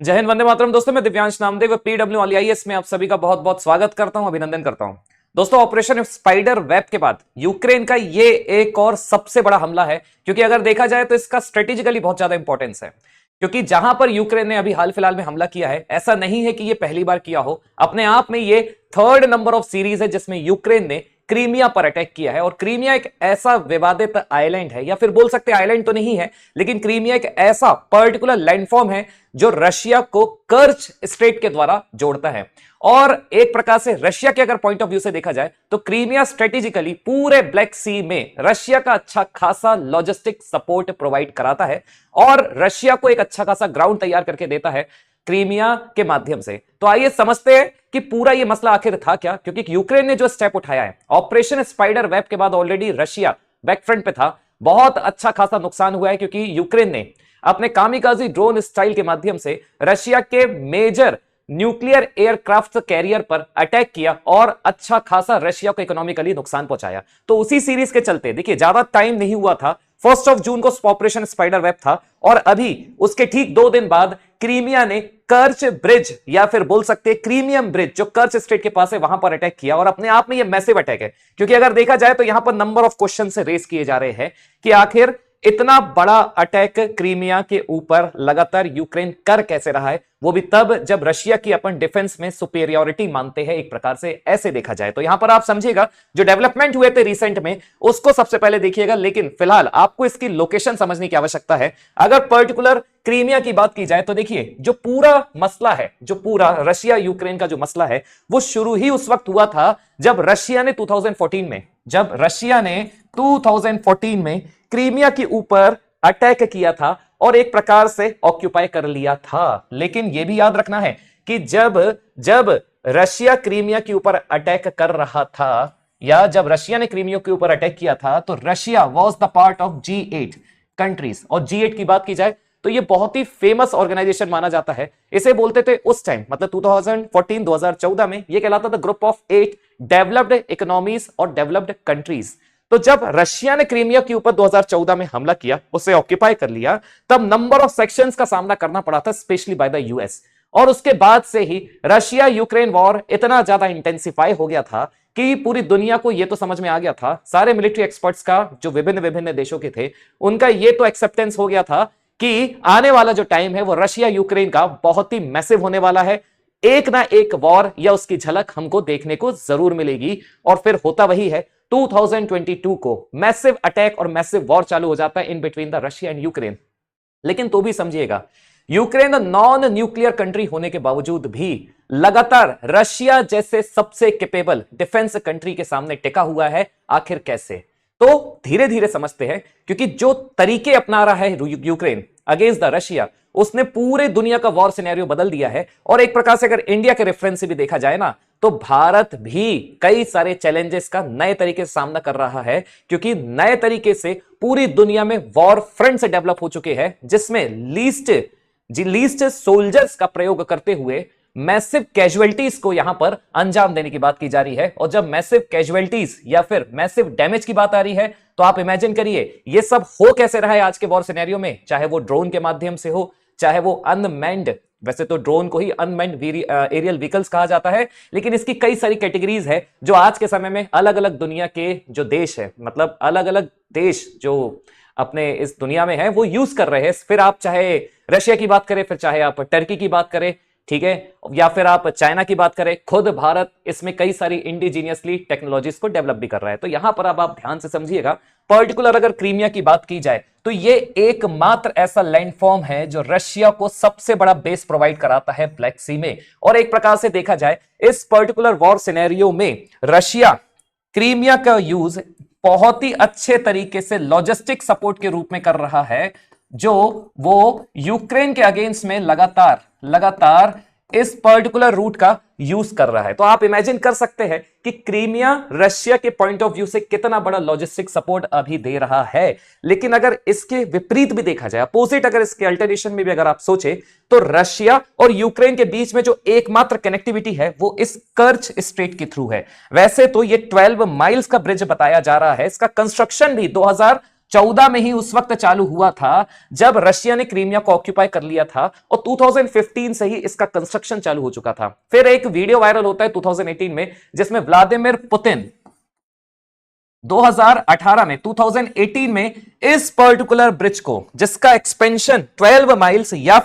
जय हिंद, वंदे मातरम। दोस्तों, मैं दिव्यांश नामदेव PWIAS में आप सभी का बहुत बहुत स्वागत करता हूं, अभिनंदन करता हूं। दोस्तों, ऑपरेशन स्पाइडर वेब के बाद यूक्रेन का ये एक और सबसे बड़ा हमला है, क्योंकि अगर देखा जाए तो इसका स्ट्रेटेजिकली बहुत ज्यादा इंपॉर्टेंस है। क्योंकि जहां पर यूक्रेन ने अभी हाल फिलहाल में हमला किया है, ऐसा नहीं है कि ये पहली बार किया हो। अपने आप में ये थर्ड नंबर ऑफ सीरीज है जिसमें यूक्रेन ने क्रीमिया पर अटैक किया है। और क्रीमिया एक ऐसा विवादित आइलैंड है, या फिर बोल सकते हैं आइलैंड तो नहीं है, लेकिन क्रीमिया एक ऐसा पर्टिकुलर लैंडफॉर्म है जो रशिया को कर्च स्ट्रेट के द्वारा जोड़ता है। और एक प्रकार से रशिया के अगर पॉइंट ऑफ व्यू से देखा जाए तो क्रीमिया स्ट्रेटेजिकली पूरे ब्लैक सी में रशिया का अच्छा खासा लॉजिस्टिक सपोर्ट प्रोवाइड कराता है और रशिया को एक अच्छा खासा ग्राउंड तैयार करके देता है क्रीमिया के माध्यम से। तो आइए समझते हैं कि पूरा ये मसला आखिर था क्या। क्योंकि यूक्रेन ने जो स्टेप उठाया है ऑपरेशन स्पाइडर वेब के बाद, ऑलरेडी रशिया बैक फ्रंट पे था, बहुत अच्छा खासा नुकसान हुआ है। क्योंकि यूक्रेन ने अपने कामिकाजी ड्रोन स्टाइल के माध्यम से रशिया के मेजर न्यूक्लियर एयरक्राफ्ट कैरियर पर अटैक किया और अच्छा खासा रशिया को इकोनॉमिकली नुकसान पहुंचाया। तो उसी सीरीज के चलते देखिए, ज्यादा टाइम नहीं हुआ था, 1 जून को ऑपरेशन स्पाइडर वेब था और अभी उसके ठीक 2 दिन बाद क्रीमिया ने कर्च ब्रिज, या फिर बोल सकते हैं क्रीमियम ब्रिज, जो कर्च स्ट्रेट के पास है, वहां पर अटैक किया। और अपने आप में यह मैसिव अटैक है, क्योंकि अगर देखा जाए तो यहां पर नंबर ऑफ क्वेश्चन से रेस किए जा रहे हैं कि आखिर इतना बड़ा अटैक क्रीमिया के ऊपर लगातार यूक्रेन कर कैसे रहा है, वो भी तब जब रशिया की अपन डिफेंस में सुपेरियोरिटी मानते हैं। एक प्रकार से ऐसे देखा जाए तो यहां पर आप समझिएगा जो डेवलपमेंट हुए थे रिसेंट में उसको सबसे पहले देखिएगा, लेकिन फिलहाल आपको इसकी लोकेशन समझने की आवश्यकता है। अगर पर्टिकुलर क्रीमिया की बात की जाए तो देखिए, जो पूरा मसला है, जो पूरा रशिया यूक्रेन का जो मसला है, वो शुरू ही उस वक्त हुआ था जब रशिया ने 2014 में क्रीमिया के ऊपर अटैक किया था और एक प्रकार से ऑक्यूपाई कर लिया था। लेकिन यह भी याद रखना है कि जब जब रशिया क्रीमिया के ऊपर अटैक कर रहा था, या जब रशिया ने क्रीमिया के ऊपर अटैक किया था, तो Russia was the part of G8 countries. और G8 की बात की जाए तो ये बहुत ही फेमस ऑर्गेनाइजेशन माना जाता है। इसे बोलते थे उस टाइम, मतलब 2014 में, ये कहलाता था ग्रुप ऑफ 8 डेवलप्ड इकोनॉमीज और डेवलप्ड कंट्रीज। तो जब रशिया ने क्रीमिया के ऊपर 2014 में हमला किया, उसे ऑक्यूपाई कर लिया, तब नंबर ऑफ सेक्शंस का सामना करना पड़ा था, स्पेशली बाय द यूएस। और उसके बाद से ही रशिया यूक्रेन वॉर इतना ज्यादा इंटेंसिफाई हो गया था कि पूरी दुनिया को यह तो समझ में आ गया था, सारे मिलिट्री एक्सपर्ट्स का, जो विभिन्न विभिन्न देशों के थे, उनका यह तो एक्सेप्टेंस हो गया था कि आने वाला जो टाइम है वो रशिया यूक्रेन का बहुत ही मैसिव होने वाला है। एक ना एक वॉर या उसकी झलक हमको देखने को जरूर मिलेगी। और फिर होता वही है, 2022 को मैसिव अटैक और मैसिव वॉर चालू हो जाता है in between the Russia and Ukraine. लेकिन तो भी समझिएगा, यूक्रेन नॉन न्यूक्लियर कंट्री होने के बावजूद भी लगातार रशिया जैसे सबसे कैपेबल डिफेंस कंट्री के सामने टिका हुआ है। आखिर कैसे? तो धीरे धीरे समझते हैं। क्योंकि जो तरीके अपना रहा है यूक्रेन अगेंस्ट द रशिया, उसने पूरे दुनिया का वॉर सिनेरियो बदल दिया है। और एक प्रकार से अगर इंडिया के रेफरेंस से भी देखा जाए ना, तो भारत भी कई सारे चैलेंजेस का नए तरीके से सामना कर रहा है। क्योंकि नए तरीके से पूरी दुनिया में वॉर फ्रंट से डेवलप हो चुके हैं, जिसमें लीस्ट सोल्जर्स का प्रयोग करते हुए मैसिव कैजुअलिटीज को यहां पर अंजाम देने की बात की जा रही है। और जब मैसिव कैजुअलिटीज या फिर मैसिव डैमेज की बात आ रही है, तो आप इमेजिन करिए ये सब हो कैसे रहा है आज के वॉर सिनेरियो में। चाहे वो ड्रोन के माध्यम से हो, चाहे वो अनमैन्ड, वैसे तो ड्रोन को ही अनमैन्ड एरियल व्हीकल्स कहा जाता है, लेकिन इसकी कई सारी कैटेगरीज है जो आज के समय में अलग अलग दुनिया के जो देश है, मतलब अलग अलग देश जो अपने इस दुनिया में है, वो यूज कर रहे हैं। फिर आप चाहे रशिया की बात करें, फिर चाहे आप टर्की की बात करें, ठीक है, या फिर आप चाइना की बात करें, खुद भारत इसमें कई सारी इंडिजीनियसली टेक्नोलॉजीज को डेवलप भी कर रहा है। तो यहां पर अब आप ध्यान से समझिएगा, पर्टिकुलर अगर क्रीमिया की बात की जाए तो ये एकमात्र ऐसा लैंडफॉर्म है जो रशिया को सबसे बड़ा बेस प्रोवाइड कराता है ब्लैक सी में। और एक प्रकार से देखा जाए इस पर्टिकुलर वॉर सिनेरियो में रशिया क्रीमिया का यूज बहुत ही अच्छे तरीके से लॉजिस्टिक सपोर्ट के रूप में कर रहा है, जो वो यूक्रेन के अगेंस्ट में लगातार इस पर्टिकुलर रूट का यूज कर रहा है। तो आप इमेजिन कर सकते हैं कि क्रीमिया रशिया के पॉइंट ऑफ व्यू से कितना बड़ा लॉजिस्टिक सपोर्ट अभी दे रहा है। लेकिन अगर इसके विपरीत भी देखा जाए, अपोजिट अगर इसके अल्टरनेशन में भी अगर आप सोचे, तो रशिया और यूक्रेन के बीच में जो एकमात्र कनेक्टिविटी है वो इस कर्च स्ट्रेट के थ्रू है। वैसे तो ये 12 माइल्स का ब्रिज बताया जा रहा है, इसका कंस्ट्रक्शन भी 2014 में ही उस वक्त चालू हुआ था जब रशिया ने क्रीमिया को ऑक्यूपाई कर लिया था, और 2015 से ही इसका कंस्ट्रक्शन चालू हो चुका था। फिर एक वीडियो वायरल होता है 2018 में, जिसमें व्लादिमीर पुतिन 2018 में इस पर्टिकुलर ब्रिज को, जिसका एक्सपेंशन 12 माइल्स या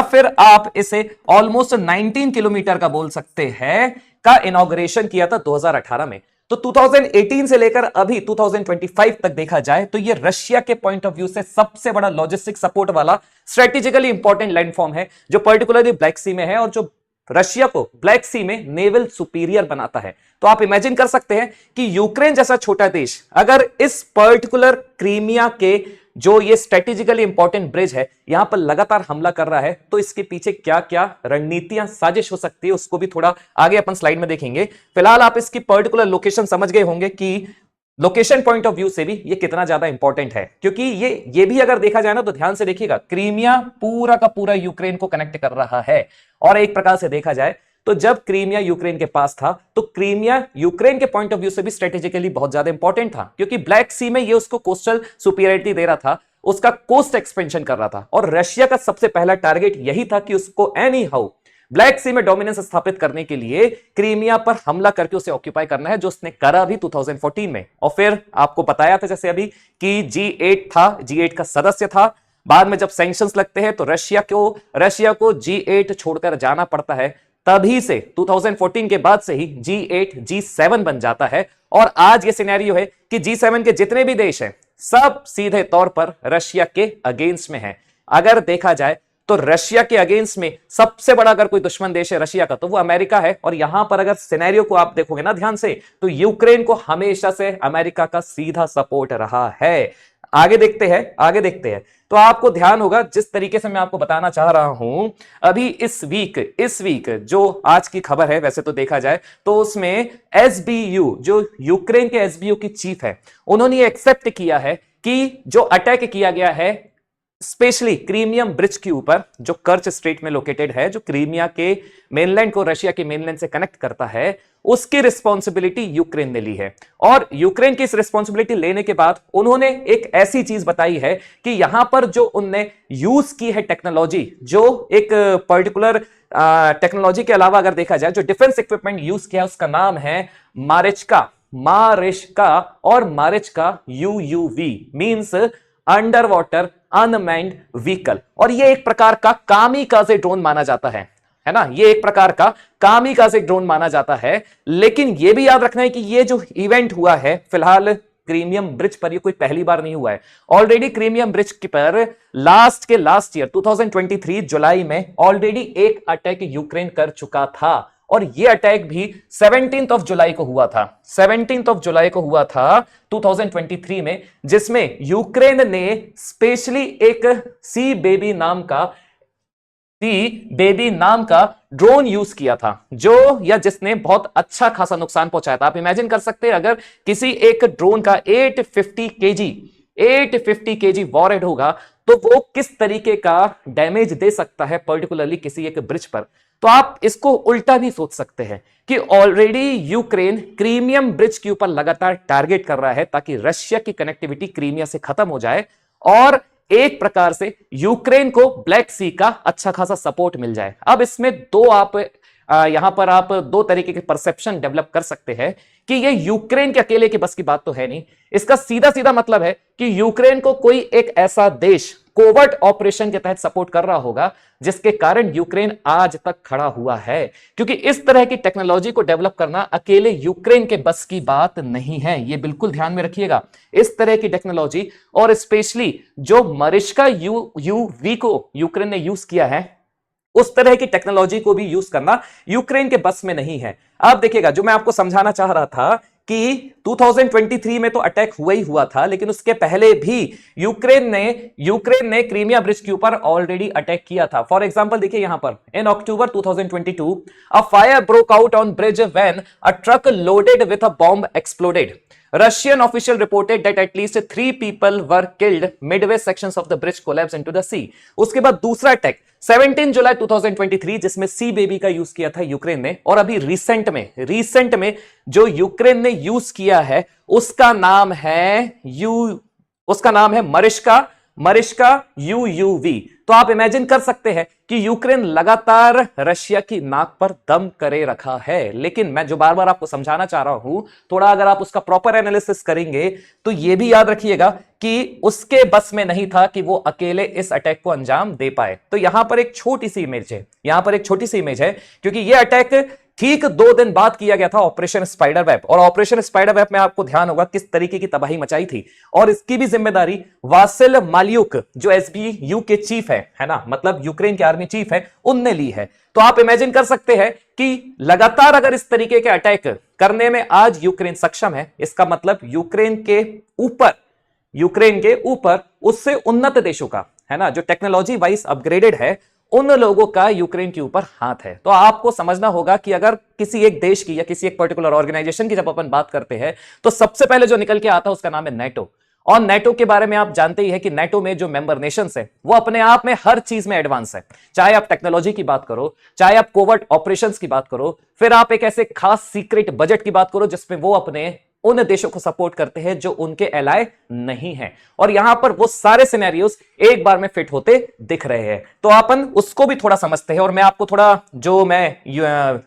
फिर आप इसे ऑलमोस्ट 19 किलोमीटर का बोल सकते हैं, का इनॉग्रेशन किया था 2018 में। तो 2018 से लेकर अभी 2025 तक देखा जाए तो यह रशिया के पॉइंट ऑफ व्यू से सबसे बड़ा लॉजिस्टिक सपोर्ट वाला स्ट्रेटेजिकली इंपॉर्टेंट लैंडफॉर्म है, जो पर्टिकुलरली ब्लैक सी में है और जो रशिया को ब्लैक सी में नेवल सुपीरियर बनाता है। तो आप इमेजिन कर सकते हैं कि यूक्रेन जैसा छोटा देश अगर इस पर्टिकुलर क्रीमिया के जो ये स्ट्रेटेजिकली इंपॉर्टेंट ब्रिज है यहां पर लगातार हमला कर रहा है, तो इसके पीछे क्या क्या रणनीतियां साजिश हो सकती है उसको भी थोड़ा आगे अपन स्लाइड में देखेंगे। फिलहाल आप इसकी पर्टिकुलर लोकेशन समझ गए होंगे कि लोकेशन पॉइंट ऑफ व्यू से भी ये कितना ज्यादा इंपॉर्टेंट है, क्योंकि ये भी अगर देखा जाए ना तो ध्यान से देखिएगा, क्रीमिया पूरा का पूरा यूक्रेन को कनेक्ट कर रहा है। और एक प्रकार से देखा जाए तो जब क्रीमिया यूक्रेन के पास था तो क्रीमिया यूक्रेन के पॉइंट ऑफ व्यू से भी स्ट्रेटेजिकली बहुत ज्यादा इंपॉर्टेंट था, क्योंकि ब्लैक सी में ये उसको कोस्टल सुपीरियरिटी दे रहा था, उसका कोस्ट एक्सपेंशन कर रहा था, और रशिया का सबसे पहला टारगेट यही था कि उसको एनी हाउ ब्लैक सी में डोमिनेंस स्थापित करने के लिए क्रीमिया पर हमला करके उसे ऑक्यूपाई करना है, जो उसने करा भी 2014 में। और फिर आपको बताया था जैसे अभी कि G8 था, G8 का सदस्य था। बाद में जब सैंक्शंस लगते हैं तो रशिया को G8 छोड़कर जाना पड़ता है। तभी से 2014 के बाद से ही G8 G7 बन जाता है, और आज ये सिनेरियो है कि G7 के जितने भी देश हैं सब सीधे तौर पर रशिया के अगेंस्ट में हैं। अगर देखा जाए तो रशिया के अगेंस्ट में सबसे बड़ा अगर कोई दुश्मन देश है रशिया का तो वो अमेरिका है, और यहां पर अगर सिनेरियो को आप देखोगे ना ध्यान से तो यूक्रेन को हमेशा से अमेरिका का सीधा सपोर्ट रहा है। आगे देखते हैं तो आपको ध्यान होगा जिस तरीके से मैं आपको बताना चाह रहा हूं अभी इस वीक जो आज की खबर है, वैसे तो देखा जाए तो उसमें एसबीयू जो यूक्रेन के एसबीयू की चीफ है, उन्होंने एक्सेप्ट किया है कि जो अटैक किया गया है स्पेशली क्रीमियम ब्रिज के ऊपर, जो कर्च स्ट्रेट में लोकेटेड है, जो क्रीमिया के मेनलैंड को रशिया के मेनलैंड से कनेक्ट करता है, उसकी रिस्पॉन्सिबिलिटी यूक्रेन ने ली है। और यूक्रेन की इस रिस्पॉन्सिबिलिटी लेने के बाद उन्होंने एक ऐसी चीज बताई है कि यहां पर जो उनने यूज की है टेक्नोलॉजी, जो एक पर्टिकुलर टेक्नोलॉजी के अलावा अगर देखा जाए जो डिफेंस इक्विपमेंट यूज किया उसका नाम है मारिचका, और Marichka UUV means under water unmanned vehicle. और ये एक प्रकार का कामिकाज़े ड्रोन माना जाता है ना, ये एक प्रकार का कामिकाज़े ड्रोन माना जाता है। लेकिन ये भी याद रखना है कि ये जो इवेंट हुआ है फिलहाल क्रीमियम ब्रिज पर, ये कोई पहली बार नहीं हुआ है। ऑलरेडी क्रीमियम ब्रिज पर लास्ट ईयर 2023 जुलाई में ऑलरेडी एक अटैक यूक्रेन कर चुका था, और ये अटैक भी 17 जुलाई को हुआ था, 17 जुलाई को हुआ था 2023 में, जिसमें यूक्रेन ने स्पेशली एक सी बेबी नाम का ड्रोन यूज किया था, जिसने बहुत अच्छा खासा नुकसान पहुंचाया था। आप इमेजिन कर सकते हैं अगर किसी एक ड्रोन का 850 केजी वॉरहेड होगा तो वो किस तरीके का डैमेज दे सकता है पर्टिकुलरली किसी एक ब्रिज पर। तो आप इसको उल्टा भी सोच सकते हैं कि ऑलरेडी यूक्रेन क्रीमियम ब्रिज के ऊपर लगातार टारगेट कर रहा है ताकि रशिया की कनेक्टिविटी क्रीमिया से खत्म हो जाए, और एक प्रकार से यूक्रेन को ब्लैक सी का अच्छा खासा सपोर्ट मिल जाए। अब इसमें यहां पर आप दो तरीके के परसेप्शन डेवलप कर सकते हैं कि ये यूक्रेन के अकेले के बस की बात तो है नहीं। इसका सीधा सीधा मतलब है कि यूक्रेन को कोई एक ऐसा देश कोवर्ट ऑपरेशन के तहत सपोर्ट कर रहा होगा जिसके कारण यूक्रेन आज तक खड़ा हुआ है, क्योंकि इस तरह की टेक्नोलॉजी को डेवलप करना अकेले यूक्रेन के बस की बात नहीं है। यह बिल्कुल ध्यान में रखिएगा। इस तरह की टेक्नोलॉजी और स्पेशली जो मरिचका यूवी को यूक्रेन ने यूज किया है, उस तरह की टेक्नोलॉजी को भी यूज करना यूक्रेन के बस में नहीं है। अब देखिएगा, जो मैं आपको समझाना चाह रहा था कि 2023 में तो अटैक हुआ ही हुआ था, लेकिन उसके पहले भी यूक्रेन ने क्रीमिया ब्रिज के ऊपर ऑलरेडी अटैक किया था। फॉर एग्जांपल देखिए यहां पर, इन अक्टूबर 2022 a fire broke out on bridge when a truck loaded with a bomb exploded. Russian official reported that at least 3 people were killed midway sections of the bridge collapsed into the sea. उसके बाद दूसरा attack 17 जुलाई 2023 जिसमें सी baby का use किया था Ukraine ने, और अभी रिसेंट में जो यूक्रेन ने यूज किया है उसका नाम है उसका नाम है मरिश्का, मरिश्का यूयूवी। तो आप इमेजिन कर सकते हैं कि यूक्रेन लगातार रशिया की नाक पर दम करे रखा है। लेकिन मैं जो बार बार आपको समझाना चाह रहा हूं, थोड़ा अगर आप उसका प्रॉपर एनालिसिस करेंगे तो यह भी याद रखिएगा कि उसके बस में नहीं था कि वो अकेले इस अटैक को अंजाम दे पाए। तो यहां पर एक छोटी सी इमेज है, यहां पर एक छोटी सी इमेज है, क्योंकि यह अटैक ठीक 2 दिन बाद किया गया था ऑपरेशन स्पाइडर वेब। और ऑपरेशन स्पाइडर वेब में आपको ध्यान होगा किस तरीके की तबाही मचाई थी, और इसकी भी जिम्मेदारी वासिल मालियुक जो एसबीयू के चीफ है ना, मतलब यूक्रेन के आर्मी चीफ है, उनने ली है। तो आप इमेजिन कर सकते हैं कि लगातार अगर इस तरीके के अटैक करने में आज यूक्रेन सक्षम है, इसका मतलब यूक्रेन के ऊपर उससे उन्नत देशों का, है ना, जो टेक्नोलॉजी वाइज अपग्रेडेड है, उन लोगों का यूक्रेन के ऊपर हाथ है। तो आपको समझना होगा कि अगर किसी एक देश की या किसी एक पर्टिकुलर ऑर्गेनाइजेशन की जब अपन बात करते हैं तो सबसे पहले जो निकल के आता है उसका नाम है नेटो। और नेटो के बारे में आप जानते ही हैं कि नेटो में जो मेंबर नेशंस है वो अपने आप में हर चीज में एडवांस है। चाहे आप टेक्नोलॉजी की बात करो, चाहे आप कोवर्ट ऑपरेशंस की बात करो, फिर आप एक ऐसे खास सीक्रेट बजट की बात करो जिसमें वो अपने उन देशों को सपोर्ट करते हैं जो उनके एलाय नहीं हैं। और यहां पर वो सारे सिनेरियोस एक बार में फिट होते दिख रहे हैं। तो अपन उसको भी थोड़ा समझते हैं। और मैं आपको थोड़ा जो मैं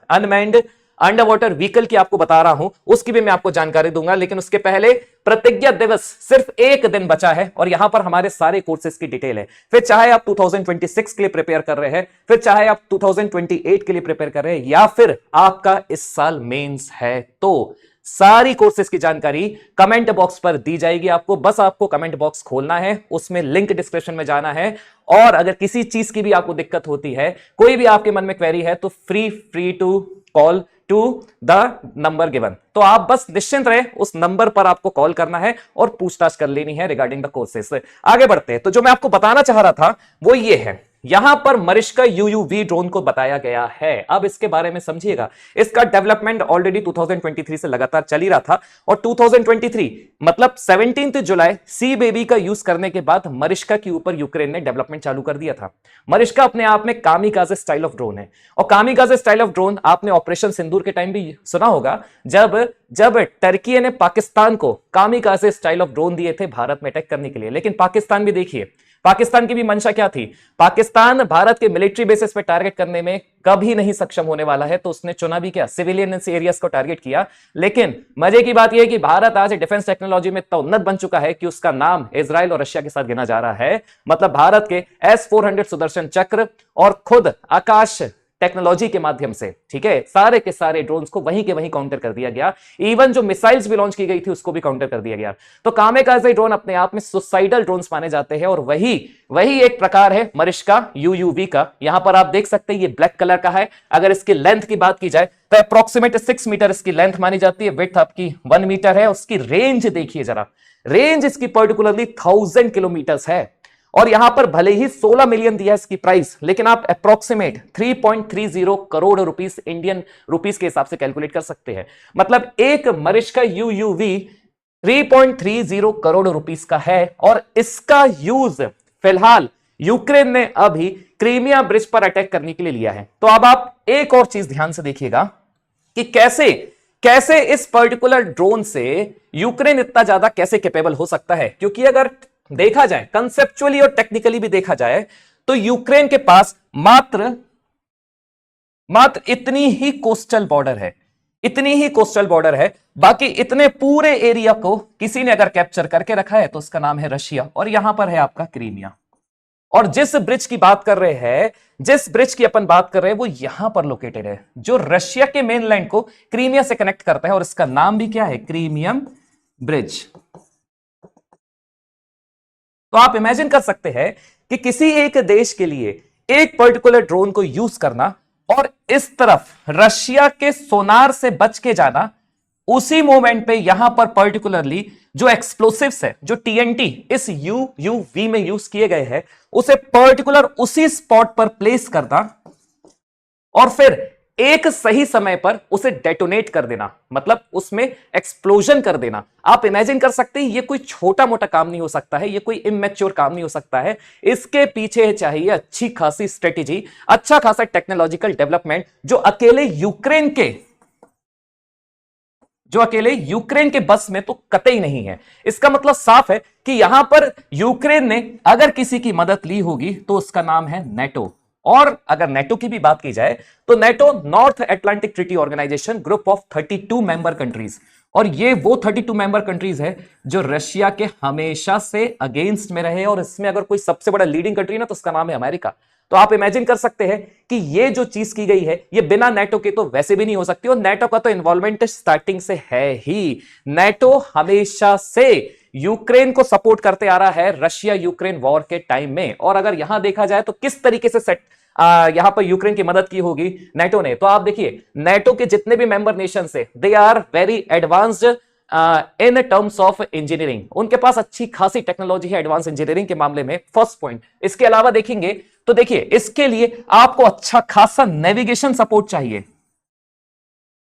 अनमैन्ड अंडर वाटर व्हीकल की आपको बता रहा हूं उसकी भी मैं आपको जानकारी दूंगा, लेकिन उसके पहले प्रतिज्ञा दिवस सिर्फ एक दिन बचा है और यहां पर हमारे सारे कोर्सेज की डिटेल है। फिर चाहे आप 2026 के लिए प्रिपेयर कर रहे हैं, फिर चाहे आप 2028 के लिए प्रिपेयर कर रहे हैं, या फिर आपका इस साल मेंस है, तो सारी कोर्सेज की जानकारी कमेंट बॉक्स पर दी जाएगी आपको। बस आपको कमेंट बॉक्स खोलना है, उसमें लिंक डिस्क्रिप्शन में जाना है। और अगर किसी चीज की भी आपको दिक्कत होती है, कोई भी आपके मन में क्वेरी है, तो free to call to the number given. तो आप बस निश्चिंत रहे, उस नंबर पर आपको कॉल करना है और पूछताछ कर लेनी है रिगार्डिंग द कोर्सेस। आगे बढ़ते हैं। तो जो मैं आपको बताना चाह रहा था वो ये है, यहां पर मरिश्का यूयूवी ड्रोन को बताया गया है। अब इसके बारे में समझिएगा, इसका डेवलपमेंट ऑलरेडी 2023 से लगातार चल ही रहा था। और 2023 मतलब 17 जुलाई सी बेबी का यूज करने के बाद मरिश्का के ऊपर यूक्रेन ने डेवलपमेंट चालू कर दिया था। मरिश्का अपने आप में कामिकाजे स्टाइल ऑफ ड्रोन है। और कामिकाजे स्टाइल ऑफ ड्रोन आपने ऑपरेशन सिंदूर के टाइम भी सुना होगा, जब टर्की ने पाकिस्तान को कामिकाजे स्टाइल ऑफ ड्रोन दिए थे भारत में अटैक करने के लिए। लेकिन पाकिस्तान भी देखिए, पाकिस्तान की भी मंशा क्या थी, पाकिस्तान भारत के मिलिट्री बेसिस पे टारगेट करने में कभी नहीं सक्षम होने वाला है, तो उसने चुना भी क्या, सिविलियन एरियाज को टारगेट किया। लेकिन मजे की बात यह है कि भारत आज डिफेंस टेक्नोलॉजी में इतना उन्नत बन चुका है कि उसका नाम इजराइल और रशिया के साथ गिना जा रहा है। मतलब भारत के S-400 सुदर्शन चक्र और खुद आकाश टेक्नोलॉजी के माध्यम से, ठीक है, सारे के सारे ड्रोन्स को वहीं के वहीं काउंटर कर दिया गया। इवन जो मिसाइल्स भी लॉन्च की गई थी उसको भी काउंटर कर दिया गया। तो कामिकाजे ड्रोन अपने आप में सुसाइडल ड्रोन्स माने जाते हैं, और वही एक प्रकार है मरिश्का यूयूवी का। यहां पर आप देख सकते हैं ये ब्लैक कलर का है। अगर इसकी लेंथ की बात की जाए तो अप्रोक्सीमेट 6 मीटर इसकी लेंथ मानी जाती है। विड्थ आपकी 1 मीटर है। उसकी रेंज देखिए जरा, रेंज इसकी पर्टिकुलरली 1000 किलोमीटर है। और यहां पर भले ही 16 मिलियन दिया इसकी प्राइस, लेकिन आप approximate 3.30 crore rupees Indian rupees के हिसाब से कैलकुलेट कर सकते हैं। मतलब एक मरिश्का यूयूवी 3.30 करोड़ रुपीस का है। और इसका यूज फिलहाल यूक्रेन ने अभी क्रीमिया ब्रिज पर अटैक करने के लिए लिया है। तो अब आप एक और चीज ध्यान से देखिएगा कि कैसे इस पर्टिकुलर ड्रोन से यूक्रेन इतना ज्यादा कैसे कैपेबल हो सकता है। क्योंकि अगर देखा जाए कंसेप्चुअली और टेक्निकली भी देखा जाए तो यूक्रेन के पास मात्र इतनी ही कोस्टल बॉर्डर है, इतनी ही कोस्टल बॉर्डर है। बाकी इतने पूरे एरिया को किसी ने अगर कैप्चर करके रखा है तो उसका नाम है रशिया। और यहां पर है आपका क्रीमिया। और जिस ब्रिज की बात कर रहे हैं, जिस ब्रिज की अपन बात कर रहे हैं, वो यहां पर लोकेटेड है, जो रशिया के मेनलैंड को क्रीमिया से कनेक्ट करता है। और इसका नाम भी क्या है, क्रीमियम ब्रिज। तो आप इमेजिन कर सकते हैं कि किसी एक देश के लिए एक पर्टिकुलर ड्रोन को यूज करना और इस तरफ रशिया के सोनार से बच के जाना, उसी मोमेंट पे यहां पर पर्टिकुलरली जो एक्सप्लोसिव्स है, जो टीएनटी इस यूयूवी में यूज किए गए हैं, उसे पर्टिकुलर उसी स्पॉट पर प्लेस करना और फिर एक सही समय पर उसे डेटोनेट कर देना, मतलब उसमें एक्सप्लोजन कर देना। आप इमेजिन कर सकते हैं ये कोई छोटा मोटा काम नहीं हो सकता है, ये कोई इमेच्योर काम नहीं हो सकता है। इसके पीछे चाहिए अच्छी खासी स्ट्रेटेजी, अच्छा खासा टेक्नोलॉजिकल डेवलपमेंट, जो अकेले यूक्रेन के जो अकेले यूक्रेन के बस में तो कतई नहीं है। इसका मतलब साफ है कि यहां पर यूक्रेन ने अगर किसी की मदद ली होगी तो उसका नाम है नेटो। और अगर नेटो की भी बात की जाए तो NATO North Atlantic Treaty Organization, group of 32 member countries, और ये वो 32 मेंबर कंट्रीज है जो रशिया के हमेशा से अगेंस्ट में रहे, और इसमें अगर कोई सबसे बड़ा लीडिंग कंट्री ना तो उसका नाम है अमेरिका। तो आप इमेजिन कर सकते हैं कि ये जो चीज की गई है ये बिना नेटो के तो वैसे भी नहीं हो सकती, और नेटो का तो इन्वॉल्वमेंट स्टार्टिंग से है ही। नेटो हमेशा से यूक्रेन को सपोर्ट करते आ रहा है रशिया यूक्रेन वॉर के टाइम में। और अगर यहां देखा जाए तो किस तरीके से यहां पर यूक्रेन की मदद की होगी नेटो ने, तो आप देखिए नेटो के जितने भी मेंबर नेशन है they are very advanced in terms of engineering. उनके पास अच्छी खासी टेक्नोलॉजी है एडवांस इंजीनियरिंग के मामले में, फर्स्ट पॉइंट। इसके अलावा देखेंगे तो देखिए इसके लिए आपको अच्छा खासा नेविगेशन सपोर्ट चाहिए।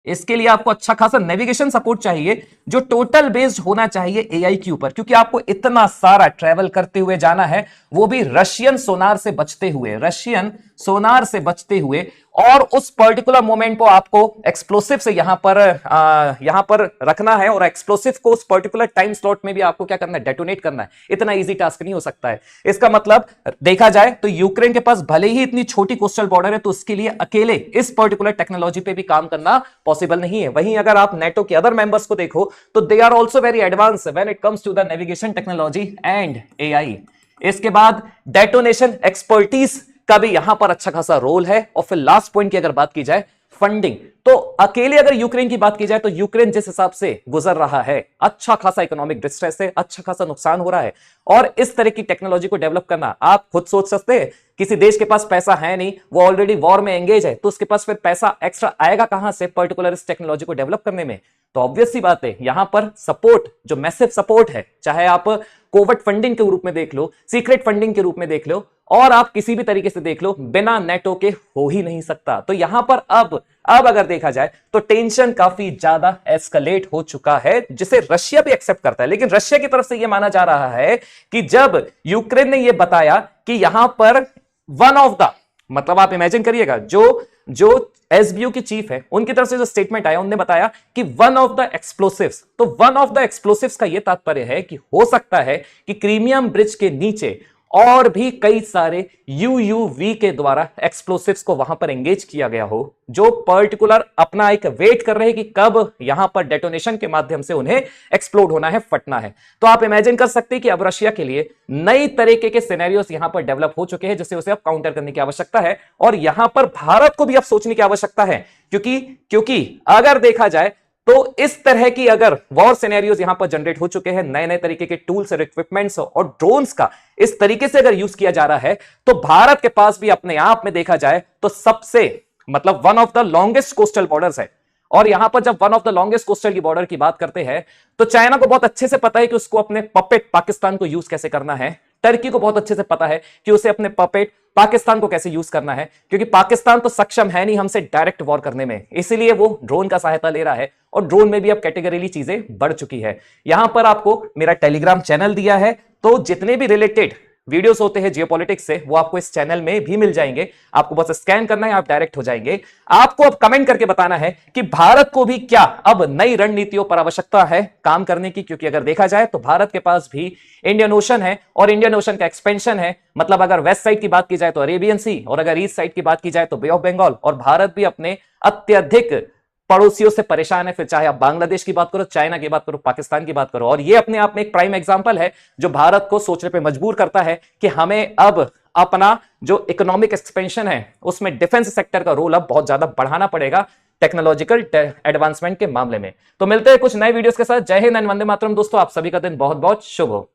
इसके लिए आपको अच्छा खासा नेविगेशन सपोर्ट चाहिए जो टोटल बेस्ड होना चाहिए एआई के ऊपर, क्योंकि आपको इतना सारा ट्रैवल करते हुए जाना है, वो भी रशियन सोनार से बचते हुए, रशियन सोनार से बचते हुए, और उस पर्टिकुलर मोमेंट को आपको एक्सप्लोसिव से यहां पर रखना है, और एक्सप्लोसिव को उस पर्टिकुलर टाइम स्लॉट में भी आपको क्या करना है, डेटोनेट करना है। इतना इजी टास्क नहीं हो सकता है। इसका मतलब देखा जाए तो यूक्रेन के पास भले ही इतनी छोटी कोस्टल बॉर्डर है तो उसके लिए अकेले इस पर्टिकुलर टेक्नोलॉजी पे भी काम करना पॉसिबल नहीं है। वहीं अगर आप नेटो के अदर मेंबर्स को देखो तो they are also very advance when it comes to the navigation technology and AI. इसके बाद डेटोनेशन एक्सपर्टीज का भी यहां पर अच्छा खासा रोल है। और फिर लास्ट पॉइंट की अगर बात की जाए फंडिंग, तो अकेले अगर यूक्रेन की बात की जाए तो यूक्रेन जिस हिसाब से गुजर रहा है, अच्छा खासा इकोनॉमिक डिस्ट्रेस है, अच्छा खासा नुकसान हो रहा है, और इस तरह की टेक्नोलॉजी को डेवलप करना, आप खुद सोच सकते हैं किसी देश के पास पैसा है नहीं, वो ऑलरेडी वॉर में एंगेज है, तो उसके पास फिर पैसा एक्स्ट्रा आएगा कहां से पर्टिकुलर इस टेक्नोलॉजी को डेवलप करने में। तो ऑब्वियस सी बात है यहां पर सपोर्ट, जो मैसिव सपोर्ट है, चाहे आप कोविड फंडिंग के रूप में देख लो, सीक्रेट फंडिंग के रूप में देख लो, और आप किसी भी तरीके से देख लो, बिना नेटो के हो ही नहीं सकता। तो यहां पर अब अगर देखा जाए तो टेंशन काफी ज्यादा एस्केलेट हो चुका है, जिसे रशिया भी एक्सेप्ट करता है। लेकिन रशिया की तरफ से यह माना जा रहा है कि जब यूक्रेन ने यह बताया कि यहां पर वन ऑफ द, मतलब आप इमेजिन करिएगा, जो एसबीओ की चीफ है उनकी तरफ से जो स्टेटमेंट आया, उन्होंने बताया कि वन ऑफ द एक्सप्लोसिव्स, तो वन ऑफ द एक्सप्लोसिव्स का यह तात्पर्य है कि हो सकता है कि क्रीमियम ब्रिज के नीचे और भी कई सारे यूयूवी के द्वारा एक्सप्लोसिव्स को वहां पर एंगेज किया गया हो, जो पर्टिकुलर अपना एक वेट कर रहे हैं कि कब यहां पर डेटोनेशन के माध्यम से उन्हें एक्सप्लोड होना है, फटना है। तो आप इमेजिन कर सकते हैं कि अब रशिया के लिए नई तरीके के सिनेरियोस यहां पर डेवलप हो चुके हैं, जिससे उसे अब काउंटर करने की आवश्यकता है। और यहां पर भारत को भी अब सोचने की आवश्यकता है, क्योंकि अगर देखा जाए तो इस तरह की अगर वॉर सिनेरियोस यहां पर जनरेट हो चुके हैं, नए नए तरीके के टूल्स और इक्विपमेंट्स और ड्रोन्स का इस तरीके से अगर यूज किया जा रहा है, तो भारत के पास भी अपने आप में देखा जाए तो सबसे, मतलब one of the longest coastal borders है। और यहां पर जब one of the longest coastal की बॉर्डर की बात करते हैं तो चाइना को बहुत अच्छे से पता है कि उसको अपने पपेट पाकिस्तान को यूज कैसे करना है, टर्की को बहुत अच्छे से पता है कि उसे अपने पपेट पाकिस्तान को कैसे यूज करना है, क्योंकि पाकिस्तान तो सक्षम है नहीं हमसे डायरेक्ट वॉर करने में, इसीलिए वो ड्रोन का सहायता ले रहा है। और ड्रोन में भी अब कैटेगरीली चीजें बढ़ चुकी है। यहां पर आपको मेरा टेलीग्राम चैनल दिया है, तो जितने भी रिलेटेड वीडियोस होते हैं जियोपॉलिटिक्स से वो आपको इस चैनल में भी मिल जाएंगे। आपको बस स्कैन करना है, आप डायरेक्ट हो जाएंगे। आपको अब कमेंट करके बताना है कि भारत को भी क्या अब नई रणनीतियों पर आवश्यकता है काम करने की, क्योंकि अगर देखा जाए तो भारत के पास भी इंडियन ओशन है और इंडियन ओशन का एक्सपेंशन है। मतलब अगर वेस्ट साइड की बात की जाए तो अरेबियन सी, और अगर ईस्ट साइड की बात की जाए तो बे ऑफ बंगाल। और भारत भी अपने अत्यधिक पड़ोसियों से परेशान है, फिर चाहे आप बांग्लादेश की बात करो, चाइना की बात करो, पाकिस्तान की बात करो। और ये अपने आप में एक प्राइम एग्जांपल है जो भारत को सोचने पे मजबूर करता है कि हमें अब अपना जो इकोनॉमिक एक्सपेंशन है उसमें डिफेंस सेक्टर का रोल अब बहुत ज्यादा बढ़ाना पड़ेगा टेक्नोलॉजिकल एडवांसमेंट के मामले में। तो मिलते हैं कुछ नए वीडियोस के साथ। जय हिंद एंड वंदे मातरम दोस्तों, आप सभी का दिन बहुत बहुत शुभ हो।